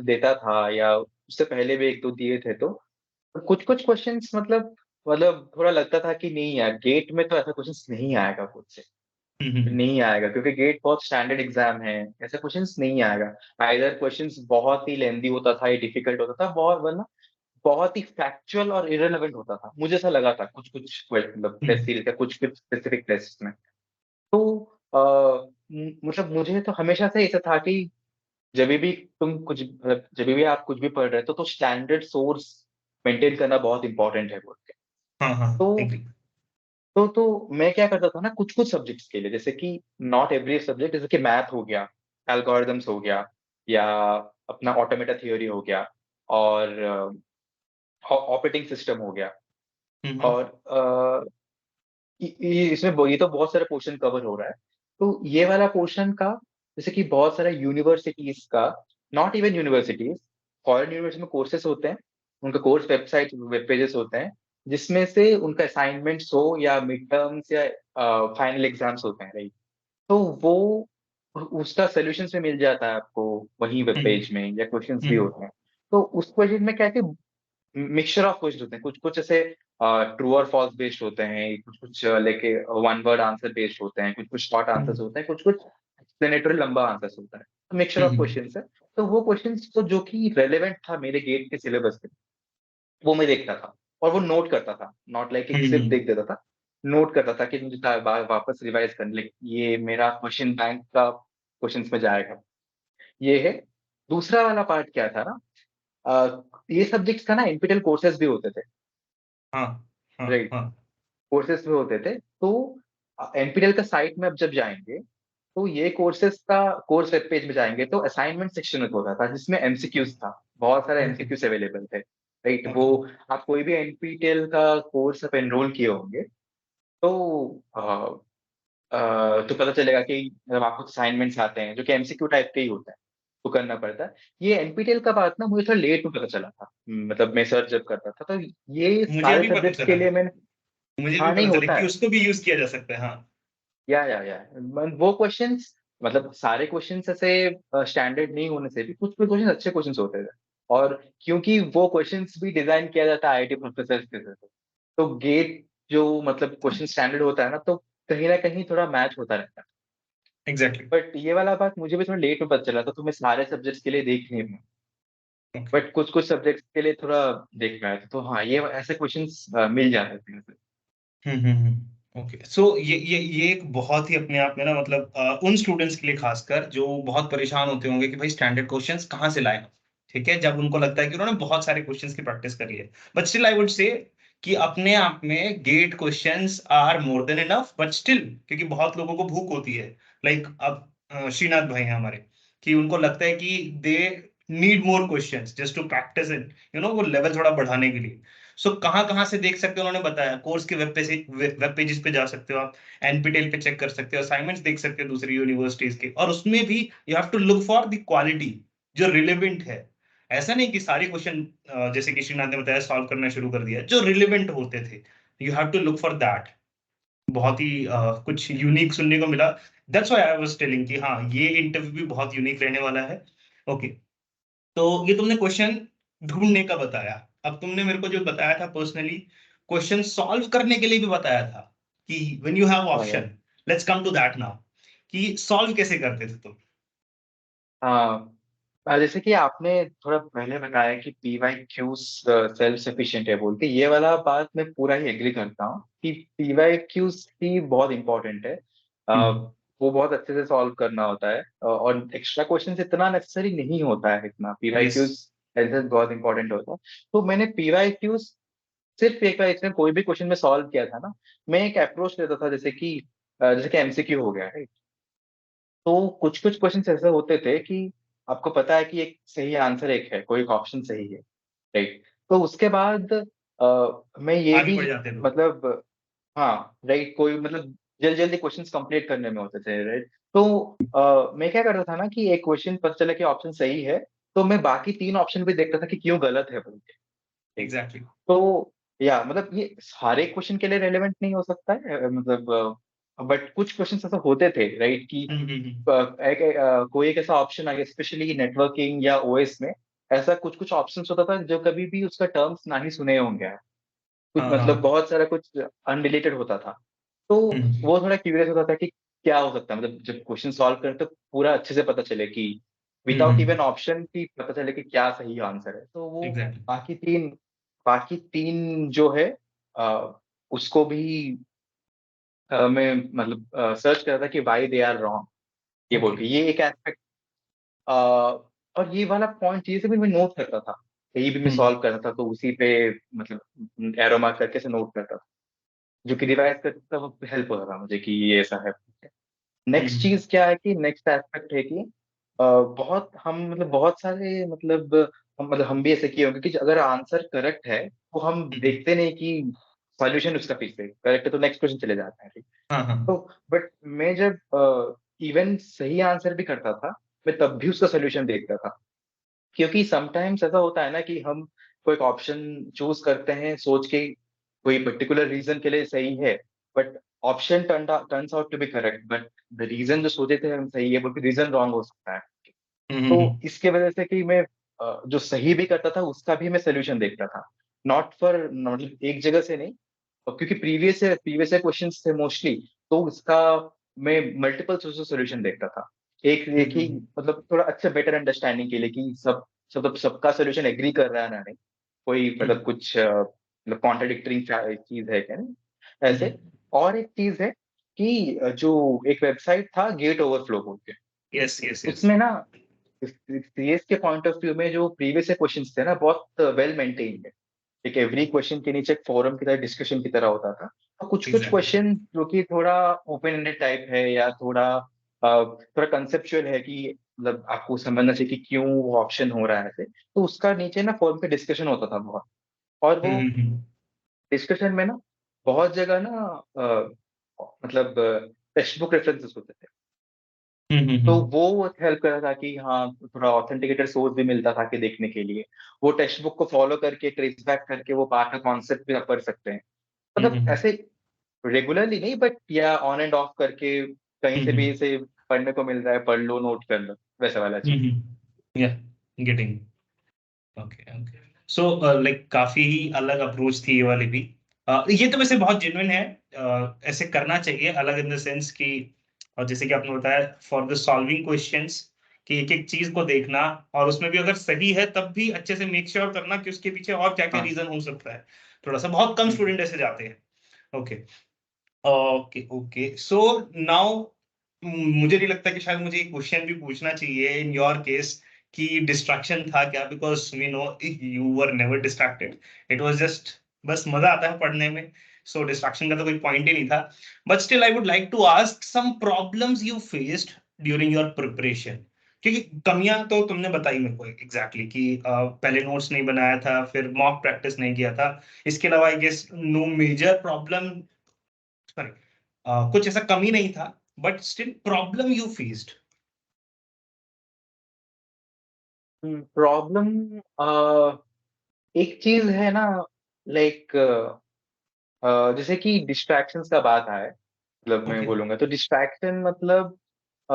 देता था, या उससे पहले भी 1-2 दिए थे, तो कुछ-कुछ क्वेश्चंस मतलब थोड़ा लगता था कि नहीं यार, गेट में तो ऐसा क्वेश्चंस नहीं आएगा खुद से, नहीं आएगा, क्योंकि गेट बहुत स्टैंडर्ड एग्ज़ाम है, ऐसा क्वेश्चंस नहीं आएगा। आइदर क्वेश्चंस बहुत ही लेंथी होता था या डिफिकल्ट होता था, वरना बहुत ही फैक्चुअल और इर्रेलेवेंट होता था। मुझे ऐसा लगा था कुछ-कुछ मतलब टेस्ट सीरीज़ या कुछ-कुछ स्पेसिफिक टेस्ट में। तो मतलब मुझे तो हमेशा से ऐसा था कि जभी भी जभी भी आप कुछ भी पढ़ रहे हो, तो स्टैंडर्ड सोर्स मेंटेन करना बहुत इम्पोर्टेंट है बोल के। हाँ हाँ, तो एग्री। मैं क्या करता था ना, कुछ-कुछ सब्जेक्ट्स के लिए, जैसे कि नॉट एवरी सब्जेक्ट, जैसे कि मैथ हो गया, एल्गोरिथम्स हो गया, या अपना ऑटोमेटा थ्योरी हो गया, और ऑपरेटिंग सिस्टम हो गया, और ये तो बहुत सारे पोर्शन कवर हो रहा है। तो ये वाला पोर्शन का, जैसे कि बहुत सारे यूनिवर्सिटीज़ का, not even universities, foreign university में कोर्सेज़ होते हैं, उनका कोर्स वेब पेजेज़ होते हैं, जिसमें से उनका असाइनमेंट्स हो या मिड टर्म्स या फाइनल एग्ज़ाम्स होते हैं, राइट? तो वो उसका सॉल्यूशंस भी मिल जाता है आपको वहीं वेब पेज में, या क्वेश्चंस भी होते हैं। तो उस क्वेश्चन में क्या है कि मिक्सचर ऑफ क्वेश्चन होते हैं, कुछ-कुछ ऐसे ट्रू और फॉल्स बेस्ड होते हैं, कुछ-कुछ लेके वन वर्ड आंसर बेस्ड होते हैं, कुछ-कुछ शॉर्ट आंसर्स होते हैं, कुछ-कुछ एक्सप्लेनेटरी लंबा आंसर्स होता है। तो मिक्सचर ऑफ क्वेश्चंस है। तो वो क्वेश्चंस तो जो कि रेलेवेंट था मेरे गेट के सिलेबस में, वो मैं देखता था और वो नोट करता था। नॉट लाइक कि सिर्फ देख देता था, नोट करता था कि मुझे वापस रिवाइज करने, लाइक ये मेरा क्वेश्चन बैंक का क्वेश्चंस में जाएगा। ये है। दूसरा वाला पार्ट क्या था ना, ये सब्जेक्ट्स का ना एनपीटीईएल कोर्सेज़ भी होते थे, हाँ हाँ राइट? हाँ। कोर्सेज़ भी होते थे। तो एनपीटीईएल का साइट में अब जब जाएँगे, तो ये कोर्स वेब पेज में जाएँगे, तो असाइनमेंट सेक्शन एक होता था, जिसमें एमसीक्यूज़ था। बहुत सारे ओके एमसीक्यूज़ अवेलेबल थे, राइट? वो ओके। आप कोई भी एनपीटीईएल का कोर्स आप एनरोल किए होंगे, तो तो पता चलेगा कि जब आपको असाइनमेंट्स आते हैं, जो कि एमसीक्यू टाइप के ही होते हैं, तो करना पड़ता है। ये एनपीटीईएल का बात ना मुझे थोड़ा लेट में पता चला था। मतलब मैं सर्च जब करता था, तो ये मुझे सारे भी पता सब्जेक्ट्स चला के है, लिए मैंने, मुझे भी हाँ, नहीं पता चला होता कि है। उसको भी यूज किया जा सकता है। हाँ। या वो क्वेश्चंस, मतलब सारे क्वेश्चंस ऐसे स्टैंडर्ड नहीं होने से भी कुछ-कुछ क्वेश्चन अच्छे क्वेश्चंस होते थे। और क्योंकि वो क्वेश्चंस भी डिज़ाइन किया जाता है आईआईटी प्रोफेसर्स के थ्रू, तो गेट जो मतलब क्वेश्चन स्टैंडर्ड होता है ना, तो कहीं न कहीं थोड़ा मैच होता रहता है। एग्जैक्टली। बट ये वाला बात मुझे भी थोड़ा लेट में पता चला था, तो मैं सारे सब्जेक्ट्स के लिए देख नहीं पाया। ओके। बट कुछ-कुछ सब्जेक्ट्स के लिए थोड़ा देख पाया था। तो हाँ, ये ऐसे क्वेश्चंस मिल जाते थे ऐसे। ओके। सो ये एक बहुत ही अपने आप में ना, मतलब उन स्टूडेंट्स के लिए खासकर जो बहुत परेशान होते होंगे कि भाई स्टैंडर्ड क्वेश्चंस कहाँ से लाएं। ठीक है, जब उनको लगता है कि उन्होंने बहुत सारे क्वेश्चंस की प्रैक्टिस करी है, but still I would say कि अपने आप में GATE questions are more than enough, but still क्योंकि बहुत लोगों को भूख होती है, लाइक अब श्रीनाथ भाई हैं हमारे, कि उनको लगता है कि they need more questions just to practice it, वो लेवल थोड़ा बढ़ाने के लिए। सो कहाँ कहाँ से देख सकते हो, उन्होंने बताया कोर्स के वेब पेजेस पे जा सकते हो आप, एनपीटीईएल पे चेक कर सकते हो, असाइनमेंट्स देख सकते हो दूसरी यूनिवर्सिटीज के, और उसमें भी you have to look for the quality जो रिलेवेंट है। ऐसा नहीं कि सारे क्वेश्चन जैसे कि श्रीनाथ ने बताया सॉल्व करना शुरू कर दिया, जो रिलेवेंट होते थे you have to look for that. बहुत ही कुछ यूनिक सुनने को मिला। That's why I was telling कि हाँ, ये इंटरव्यू भी बहुत यूनिक रहने वाला है। ओके, तो ये तुमने क्वेश्चन ढूंढने का बताया। अब तुमने मेरे को जो बताया था पर्सनली, क्वेश्चन सॉल्व करने के लिए भी बताया था कि व्हेन यू हैव हाँ option, let's come to that now, कि सॉल्व कैसे करते थे तुम। हाँ, जैसे कि आपने थोड़ा पहले बताया कि PYQs सेल्फ सफिशिएंट है बोल के, ये वाला बात मैं पूरा ही एग्री करता हूँ कि PYQs ही बहुत इंपॉर्टेंट है। वो बहुत अच्छे से सॉल्व करना होता है, और एक्स्ट्रा क्वेश्चन इतना नेसेसरी नहीं होता है इतना। यस। PYQs ऐसे बहुत इंपॉर्टेंट होता है। तो मैंने PYQs सिर्फ एक बार इसमें कोई भी क्वेश्चन में सॉल्व किया था ना, मैं एक अप्रोच लेता था, जैसे कि MCQ हो गया, तो कुछ-कुछ क्वेश्चंस ऐसे होते थे कि आपको पता है कि एक सही आंसर एक है, कोई एक ऑप्शन सही है, राइट? तो उसके बाद मैं ये आगे भी बढ़ जाते लोग। मतलब हाँ, राइट, कोई मतलब जल्दी-जल्दी क्वेश्चंस कंप्लीट करने में होते थे, राइट? तो मैं क्या करता था ना कि एक क्वेश्चन पता चला कि ऑप्शन सही है, तो मैं बाकी 3 ऑप्शन भी देखता था कि क्यों गलत है बोल के, राइट? एग्जैक्टली। तो या मतलब ये हर एक क्वेश्चन के लिए रेलेवेंट नहीं हो सकता है, बट कुछ क्वेश्चंस ऐसे होते थे, राइट? कि हम्म। कोई एक ऐसा ऑप्शन आ गया, स्पेशली नेटवर्किंग या ओएस में, ऐसा कुछ-कुछ ऑप्शंस होता था जो कभी भी उसका टर्म्स ना ही सुने होंगे आप। कुछ हाँ मतलब हाँ। बहुत सारा कुछ अनरिलेटेड होता था। तो हम्म वो थोड़ा क्यूरियस होता था कि क्या हो सकता है? मतलब जब क्वेश्चन सॉल्व करें तो पूरा अच्छे से पता चले कि विथआउट हम्म। इवन ऑप्शन कि पता चले कि क्या सही आंसर है। तो वो एग्जैक्टली। बाकी 3 बाकी 3 जो है उसको भी मैं मतलब सर्च कर रहा था कि व्हाई दे आर रॉन्ग, ये बोल ओके। के। ये एक एस्पेक्ट और ये वाला पॉइंट ये सब भी मैं नोट करता था। कहीं भी मैं हम्म सॉल्व कर रहा था तो उसी पे मतलब एरो मार्क करके ऐसे नोट करता था। जो कि रिवाइज़ करता वक़्त हेल्प हो रहा था मुझे कि ये ऐसा है। नेक्स्ट हम्म चीज़ क्या है कि नेक्स्ट एस्पेक्ट है कि बहुत हम मतलब बहुत सारे मतलब हम भी ऐसे किए होंगे कि अगर आंसर करेक्ट है, तो हम हम्म। देखते नहीं कि सॉल्यूशन उसका पीछे करेक्ट है तो नेक्स्ट क्वेश्चन चले जाते हैं, ठीक? हाँ हाँ। तो बट मैं जब इवन सही आंसर भी करता था, मैं तब भी उसका सॉल्यूशन देखता था। क्योंकि समटाइम्स ऐसा होता है ना कि हम कोई एक ऑप्शन चूज़ करते हैं सोच के कोई पर्टिकुलर रीज़न के लिए सही है, but option turns out to be correct, but the reason जो सोचे थे हम सही है, बल्कि रीज़न रॉन्ग हो सकता है। तो हम्म। इसके वजह से कि मैं जो सही भी करता था उसका भी मैं सॉल्यूशन देखता था। नॉट फॉर मतलब एक जगह से नहीं, क्योंकि प्रीवियस ईयर क्वेश्चंस थे मोस्टली, तो उसका मैं मल्टीपल सोर्स ऑफ सॉल्यूशन देखता था। एक ही हम्म। मतलब थोड़ा अच्छा बेटर अंडरस्टैंडिंग के लिए कि सबका सॉल्यूशन एग्री कर रहा है ना नहीं, कोई मतलब कुछ मतलब कॉन्ट्राडिक्टिंग चीज़ है क्या नहीं, ऐसे। और एक चीज़ है कि जो एक वेबसाइट था गेट ओवरफ्लो बोल के, यस यस यस। उसमें ना सीएस के पॉइंट ऑफ व्यू में जो प्रीवियस क्वेश्चंस थे ना बहुत वेल मेंटेन्ड है। एक एवरी क्वेश्चन के नीचे एक फोरम की तरह डिस्कशन की तरह होता था। तो कुछ-कुछ एग्जैक्टली। क्वेश्चन जो कि थोड़ा ओपन एंडेड टाइप है या थोड़ा कंसेप्चुअल है कि मतलब आपको समझना चाहिए कि क्यों वो ऑप्शन हो रहा है ऐसे। तो उसका नीचे ना फोरम पे डिस्कशन होता था बहुत। और वो हम्म। डिस्कशन में ना बहुत जगह ना मतलब टेक्स्ट बुक रेफरेंसेस होते थे। तो हम्म। वो हेल्प कर रहा था कि हाँ, थोड़ा ऑथेंटिकेटेड सोर्स भी मिलता था कि देखने के लिए। वो टेक्स्ट बुक को फ़ॉलो करके ट्रेस बैक करके वो पार्ट का कॉन्सेप्ट भी आप पढ़ सकते हैं। मतलब हम्म। ऐसे रेगुलरली नहीं, बट या ऑन एंड ऑफ करके कहीं से भी इसे पढ़ने को मिल रहा है, पढ़ लो, नोट कर लो, वैसा वाला चीज़। या getting. Okay okay. So like काफी ही अलग अप्रोच थी ये वाली भी। ये तो वैसे बहुत जेन्युइन है। ऐसे करना चाहिए, अलग इन द सेंस कि, और जैसे कि आपने बताया फॉर द सॉल्विंग क्वेश्चंस, कि एक एक चीज को देखना, और उसमें भी अगर सही है तब भी अच्छे से मेक श्योर करना कि उसके पीछे और क्या क्या हाँ। रीजन हो सकता है। थोड़ा सा, बहुत कम हुँ, हुँ। स्टूडेंट ऐसे जाते हैं। Okay okay okay. So now मुझे नहीं लगता कि शायद मुझे एक क्वेश्चन भी पूछना चाहिए इन योर केस, कि डिस्ट्रैक्शन था क्या, because we know you were never distracted. It was just, बस मजा आता है पढ़ने में। सो डिस्ट्रैक्शन का तो कोई पॉइंट ही नहीं था। But still I would like to ask some problems you faced during your preparation. क्योंकि कमियां तो तुमने बताई मेरे को एग्जैक्टली कि पहले नोट्स नहीं बनाया था, फिर मॉक प्रैक्टिस नहीं किया था। इसके अलावा I guess no major problem, sorry, कुछ ऐसा कमी नहीं था, but still problem you faced. Problem एक चीज़ है ना, लाइक जैसे कि डिस्ट्रैक्शंस का बात आया, मतलब मैं ओके। बोलूँगा तो डिस्ट्रैक्शन मतलब अ,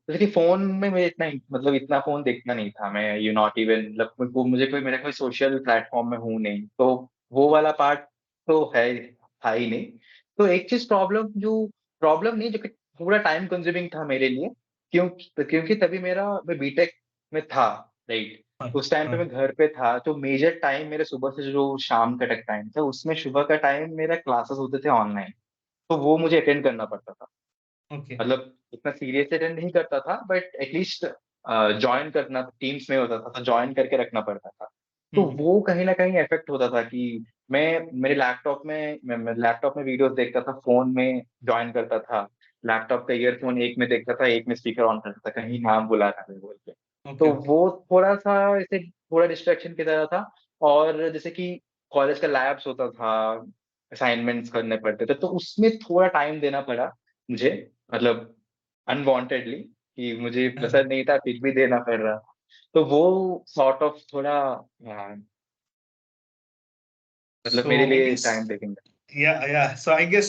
जैसे कि फ़ोन में मैं मतलब इतना फ़ोन देखना नहीं था मैं, यू नॉट इवन मतलब वो मुझे कोई मेरा कोई सोशल प्लेटफ़ॉर्म में हूँ नहीं, तो वो वाला पार्ट तो है था ही नहीं। तो एक चीज़ प्रॉब्लम नहीं जो कि पूरा टाइम कंज्यूमिंग था मेरे लिए, क्योंकि तभी मैं बीटेक में था, राइट? हाँ उस टाइम पे हाँ। मैं घर पे था, तो मेजर टाइम मेरे सुबह से जो शाम का तक टाइम था, उसमें सुबह का टाइम मेरा क्लासेस होते थे ऑनलाइन, तो वो मुझे अटेंड करना पड़ता था। ओके। मतलब इतना सीरियस अटेंड नहीं करता था बट एटलीस्ट जॉइन करना टीम्स में होता था, तो जॉइन करके रखना पड़ता था। तो हम्म। वो कहीं न कहीं इफ़ेक्ट होता था कि मेरे मैं लैपटॉप में वीडियोज़ देखता था, फ़ोन में जॉइन करता था। लैपटॉप का ईयरफ़ोन एक में देखता था, एक में स्पीकर ऑन करता था, कहीं नाम बुला रहा है बोल के। ओके। तो वो थोड़ा-सा ऐसे थोड़ा डिस्ट्रैक्शन की तरह था और जैसे कि कॉलेज का लैब्स होता था, असाइनमेंट्स करने पड़ते थे, तो उसमें थोड़ा टाइम देना पड़ा मुझे, मतलब अनवांटेडली कि मुझे पसंद नहीं था, फिर भी देना पड़ रहा। तो वो सॉर्ट ऑफ थोड़ा मतलब सो मेरे आई लिए गेस, टाइम टेकिंग था। yeah, so I guess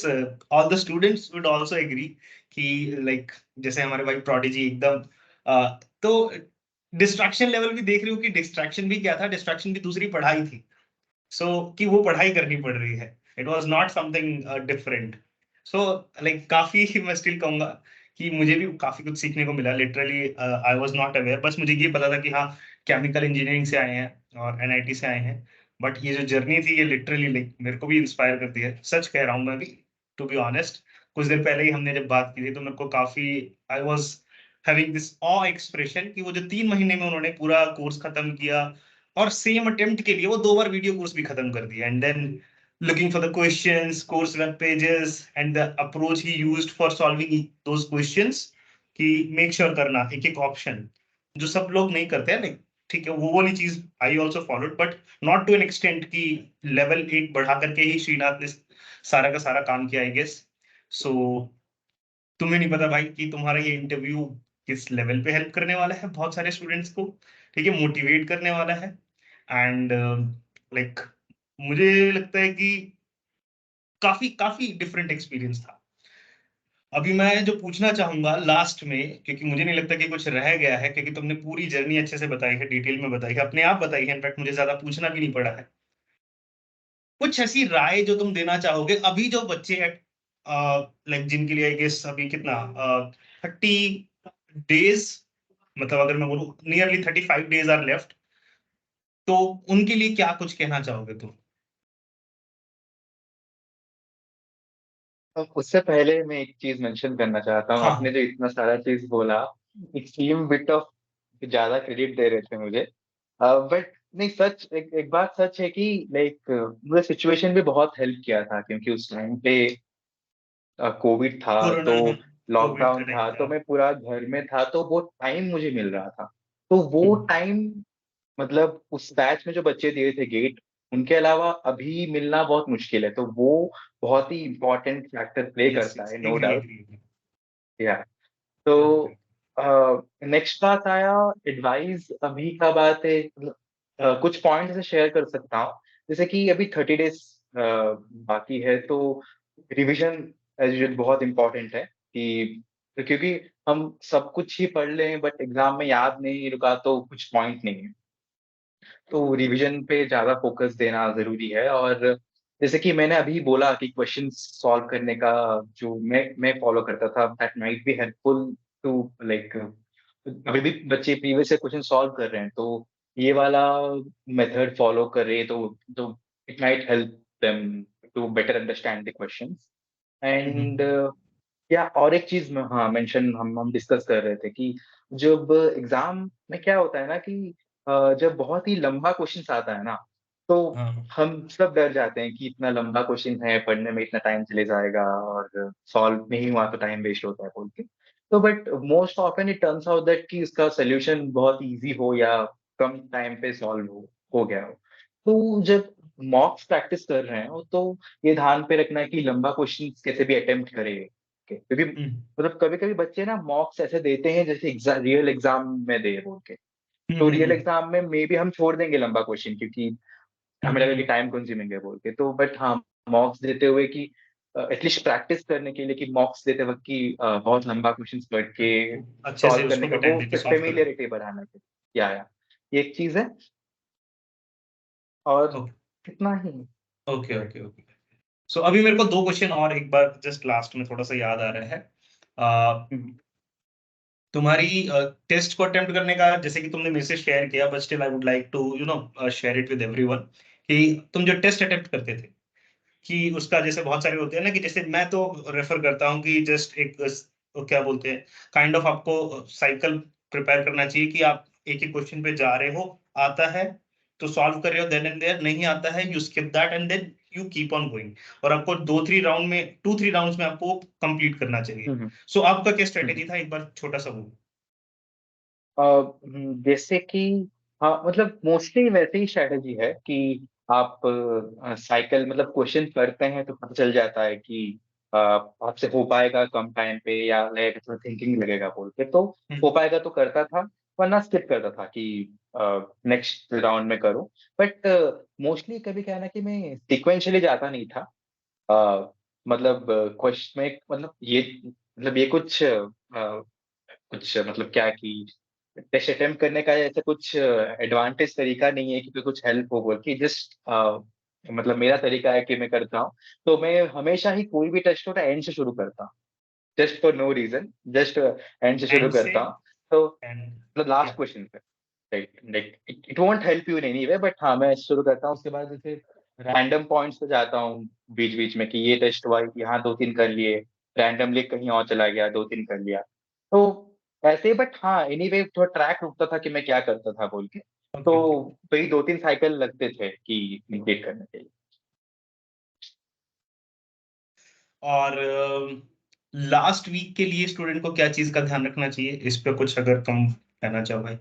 all the students would also agree कि like जैसे हमारे भाई प्रोडिजी एकदम तो डिस्ट्रैक्शन लेवल भी देख रही हूँ कि डिस्ट्रैक्शन भी क्या था, डिस्ट्रैक्शन भी दूसरी पढ़ाई थी। कि वो पढ़ाई करनी पड़ रही है, it was not something different. So like काफी मैं स्टिल कहूंगा कि मुझे भी काफी कुछ सीखने को मिला। Literally I was not aware, बस मुझे ये पता था कि हाँ, केमिकल इंजीनियरिंग से आए हैं और एनआईटी से आए हैं। बट ये जो जर्नी थी, ये लिटरली लाइक मेरे को भी इंस्पायर करती है, सच कह रहा हूँ मैं भी, टू बी ऑनेस्ट। कुछ देर पहले ही हमने जब बात की थी तो मेरे को काफी, I was having this uh expression कि वो जो 3 महीने में उन्होंने पूरा कोर्स खत्म किया, और सेम अटेम्प्ट के लिए वो 2 बार वीडियो कोर्स भी खत्म कर दिया, and then looking for the questions, course web pages, and the approach he used for solving those questions, कि मेक श्योर करना एक एक ऑप्शन जो सब लोग नहीं करते हैं। लाइक ठीक है, वो वाली चीज I also followed, but not to an extent की लेवल एक बढ़ा करके ही श्रीनाथ ने सारा का सारा काम किया, आई गेस। सो तुम्हें नहीं पता भाई कि तुम्हारा ये इंटरव्यू किस लेवल पे हेल्प करने वाला है बहुत सारे स्टूडेंट्स को, ठीक है, मोटिवेट करने वाला है। एंड लाइक मुझे लगता है कि काफी काफी डिफरेंट एक्सपीरियंस था। अभी मैं जो पूछना चाहूंगा लास्ट में, क्योंकि मुझे नहीं लगता कि कुछ रह गया है, क्योंकि तुमने पूरी जर्नी अच्छे से बताई है, डिटेल में बताई है, अपने आप बताई है, इनफैक्ट मुझे ज्यादा पूछना भी नहीं पड़ा है। कुछ ऐसी राय जो तुम देना चाहोगे अभी जो बच्चे हैं, लाइक जिनके लिए आई गेस अभी कितना 30 डेज, मतलब अगर मैं बोलूँ नियरली 35 डेज आर लेफ्ट, तो उनके लिए क्या कुछ कहना चाहोगे तुम? तो उससे पहले मैं एक चीज़ मेंशन करना चाहता हूँ, आपने हाँ। जो इतना सारा चीज़ बोला, इट सीम बिट ऑफ ज़्यादा क्रेडिट दे रहे थे मुझे। बट नहीं सच एक एक बात सच है कि लाइक मुझे सिचुएशन भी बहुत हेल्प किया था क्योंकि उस टाइम पे कोविड था, कोरोना, तो कोविड का लॉकडाउन टाइम था, था। तो मैं पूरा घर में था, तो वो टाइम मुझे मिल रहा था। तो वो हम्म, टाइम मतलब उस बैच में जो बच्चे दिए थे गेट, उनके अलावा अभी मिलना बहुत मुश्किल है, तो वो बहुत ही इम्पोर्टेंट फैक्टर प्ले यस करता यस, है, नो एग्री डाउट। एग्री। या तो करेक्ट। नेक्स्ट बात आया एडवाइस अभी का बात है कुछ पॉइंट्स से शेयर कर सकता हूँ। जैसे कि अभी 30 डेज़ बाकी है तो रिविज़न एज़ यूजुअल बहुत इम्पोर्टेंट है कि क्योंकि हम सब कुछ ही पढ़ लें बट एग्ज़ाम में याद नहीं रुका तो कुछ पॉइंट नहीं है। तो रिवीजन पे ज़्यादा फ़ोकस देना ज़रूरी है और जैसे कि मैंने अभी बोला कि क्वेश्चन्स सॉल्व करने का जो मैं फ़ॉलो करता था that might be helpful to like अभी भी बच्चे प्रीवियस ईयर क्वेश्चन सॉल्व कर रहे हैं, तो ये वाला मेथड फ़ॉलो करें तो it might help them to better understand the questions and या और एक चीज़ मैं हाँ, मेंशन हम डिस्कस कर रहे थे कि जब एग्ज़ाम में क्या होता है ना कि जब बहुत ही लंबा क्वेश्चन्स आता है ना, तो हाँ। हम सब डर जाते हैं कि इतना लंबा क्वेश्चन है, पढ़ने में इतना टाइम चले जाएगा और सॉल्व नहीं हुआ तो टाइम वेस्ट होता है बोल के। तो but most often it turns out that कि उसका सॉल्यूशन बहुत ईज़ी हो या कम टाइम पे सॉल्व हो गया हो। तो जब मॉक्स प्रैक्टिस कर रहे हो, तो ये ध्यान पे रखना है कि लंबा क्वेश्चन्स कैसे भी अटेम्प्ट करें। क्योंकि हम्म मतलब कभी-कभी बच्चे ना मॉक्स ऐसे देते हैं जैसे रियल एग्ज़ाम में दे बोल के। तो रियल हम्म एग्ज़ाम में मेबी हम छोड़ देंगे लंबा क्वेश्चन क्योंकि हमें लगा कि हम्म टाइम कंज्यूमिंग है बोल के। तो बट हाँ, मॉक्स देते हुए कि एटलीस्ट प्रैक्टिस करने के लिए कि मॉक्स देते वक्त कि बहुत लंबा क्वेश्चन पढ़ के अच्छे से सॉल्व करने उसको का भी टाइम वो देके सॉल्व करना। फेमिलियरिटी बढ़ाना के या ये एक चीज है और ओके इतना ही। Okay okay okay. सो अभी मेरे को दो क्वेश्चन और एक बार जस्ट लास्ट में थोड़ा सा याद आ रहा है। हम्म, तुम्हारी टेस्ट को अटेम्प्ट करने का, जैसे कि तुमने मेरे से शेयर किया, but still I would like to share it with everyone, कि तुम जो टेस्ट अटेम्प्ट करते थे, कि उसका जैसे बहुत सारे होते हैं ना, कि जैसे मैं तो रेफर करता हूँ कि जस्ट एक क्या बोलते हैं, काइंड ऑफ आपको साइकिल प्रिपेयर करना चाहिए कि आप एक ही क्वेश्चन पे जा रहे हो, आता है तो सॉल्व कर रहे हो देन एंड देयर, नहीं आता है you skip that and then you keep on going, और आपको 2-3 राउंड्स में आपको कंप्लीट करना चाहिए। हम्म, सो आपका क्या हम्म। स्ट्रेटेजी था, एक बार छोटा सा वो। जैसे कि हाँ मतलब मोस्टली वैसे ही स्ट्रेटेजी है कि आप साइकिल मतलब क्वेश्चन करते हैं तो पता चल जाता है कि आपसे हो पाएगा कम टाइम पे या लाइक थोड़ा थिंकिंग लगेगा बोल के तो हो पाएगा तो करता था वरना स्किप करता था कि नेक्स्ट राउंड में करूं बट मोस्टली कभी क्या है ना कि मैं सिक्वेंशियली जाता नहीं था मतलब क्वेश्चन में मतलब ये कुछ मतलब क्या कि टेस्ट अटेम्प्ट करने का ऐसा कुछ एडवांटेज तरीका नहीं है कि कुछ हेल्प हो बोल के जस्ट मतलब मेरा तरीका है कि मैं करता हूँ तो मैं हमेशा ही कोई भी टेस्ट होता है एंड से शुरू करता हूँ just for no reason just end से शुरू एंड से करता हूँ तो एंड मतलब लास्ट क्वेश्चन पे like it won't help you in any way but हाँ मैं शुरू करता हूँ उसके बाद जैसे रैंडम पॉइंट्स पे जाता हूँ बीच बीच में कि ये टेस्ट हुआ यहाँ 2-3 कर लिए रैंडमली कहीं और चला गया 2-3 कर लिया तो ऐसे बट हाँ एनीवे थोड़ा ट्रैक रुकता था कि मैं क्या करता था बोल के तो ओके ओके। वही 2-3 साइकिल लगते थे कि कंप्लीट करने के लिए और लास्ट वीक के लिए स्टूडेंट को क्या चीज का ध्यान रखना चाहिए, इस पे कुछ अगर तुम कहना चाहो भाई।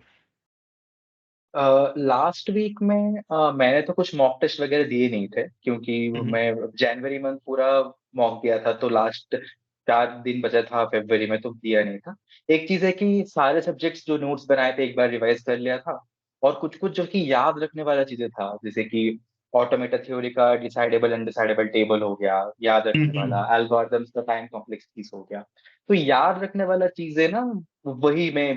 लास्ट वीक में मैंने तो कुछ मॉक टेस्ट वगैरह दिए नहीं थे क्योंकि हम्म मैं जनवरी मंथ पूरा मॉक दिया था तो लास्ट 4 दिन बचा था फरवरी में तो दिया नहीं था एक चीज है कि सारे सब्जेक्ट्स जो नोट्स बनाए थे एक बार रिवाइज कर लिया था और कुछ कुछ जो कि याद रखने वाला चीजें था जैसे कि ऑटोमेटा थ्योरी का डिसाइडेबल अनडिसाइडेबल टेबल हो गया याद रखने वाला हम्म। एल्गोरिथम्स का टाइम कॉम्प्लेक्सिटीज हो गया तो याद रखने वाला चीजें ना वही मैं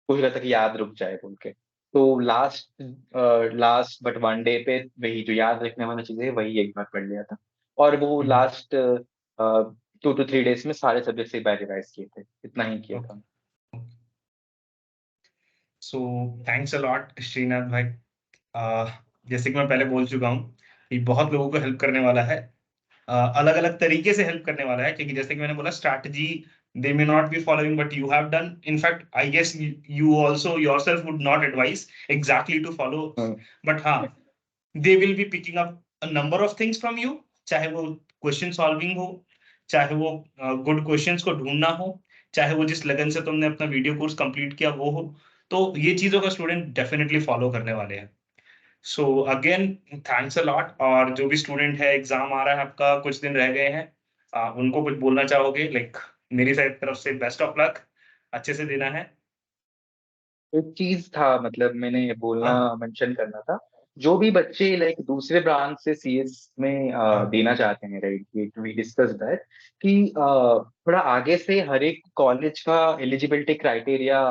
कोई रहा था कि याद रुक जाए बोल के तो लास्ट बट 1 डे पे वही जो याद रखने वाली चीजें है, वही एक बार पढ़ लिया था और वो लास्ट 2 to 3 डेज में सारे सब्जेक्ट एक बार रिवाइज किए थे इतना ही किया था okay. So thanks a lot Srinath भाई। जैसे कि मैं पहले बोल चुका हूँ कि बहुत लोगों को हेल्प करने वाला है, अलग अलग तरीके से हेल्प करने वाला है, क्योंकि जैसे कि मैंने बोला strategy they may not be following but you have done, in fact I guess you also yourself would not advise exactly to follow, hmm, but हाँ they will be picking up a number of things from you, चाहे वो question solving हो, चाहे वो good questions को ढूंढना हो, चाहे वो जिस लगन से तुमने अपना वीडियो कोर्स कंप्लीट किया वो हो, तो ये चीजों का स्टूडेंट डेफिनेटली फॉलो करने वाले हैं। So again thanks a lot, और जो भी स्टूडेंट है एग्जाम आ रहा है आपका, कुछ दिन रह गए हैं, उनको कुछ बोलना चाहोगे, लाइक मेरी साइड तरफ से बेस्ट ऑफ लक, अच्छे से देना है। एक चीज था मतलब मैंने ये बोलना हाँ मेंशन करना था जो भी बच्चे लाइक दूसरे ब्रांच से सीएस में हाँ। देना चाहते हैं राइट वी डिस्कस दैट कि थोड़ा आगे से हर एक कॉलेज का एलिजिबिलिटी क्राइटेरिया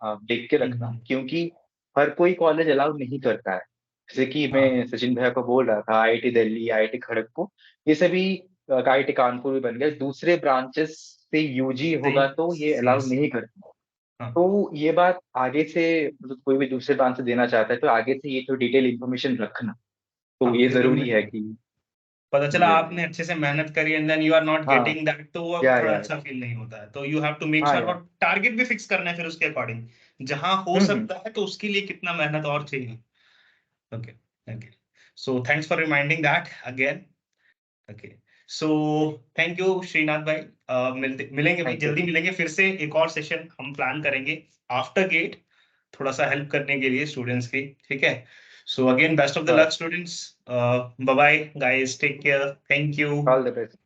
देख के रखना हम्म। क्योंकि हर कोई कॉलेज अलाउ नहीं करता है जैसे कि हाँ मैं सचिन भैया को बोल रहा था आईआईटी दिल्ली आईआईटी खड़गपुर ये सभी आईआईटी कानपुर भी बन गए दूसरे ब्रांचेस से यूजी सही होगा तो ये सही अलाउ नहीं करते हाँ। तो ये बात आगे से मतलब कोई भी दूसरे ब्रांच से देना चाहता है तो आगे से ये तो डिटेल इन्फॉर्मेशन रखना तो हाँ ये क्योंकि जरूरी है कि पता चला ये आपने अच्छे से मेहनत करी and then you are not हाँ गेटिंग दैट, तो वो थोड़ा या अच्छा फील नहीं होता है, तो यू हैव टू मेक हाँ श्योर, या और टारगेट भी फिक्स करना है फिर उसके अकॉर्डिंग, जहां हो हम्म सकता है तो उसके लिए कितना मेहनत और चाहिए। Okay okay. So thanks for reminding that again. Okay. So thank you Srinath भाई। मिलेंगे भाई, थैंक यू जल्दी मिलेंगे फिर से, एक और सेशन हम प्लान करेंगे आफ्टर गेट, थोड़ा सा हेल्प करने के लिए स्टूडेंट्स की, ठीक है। So again best of the sure luck students, bye bye guys, take care, thank you. All the best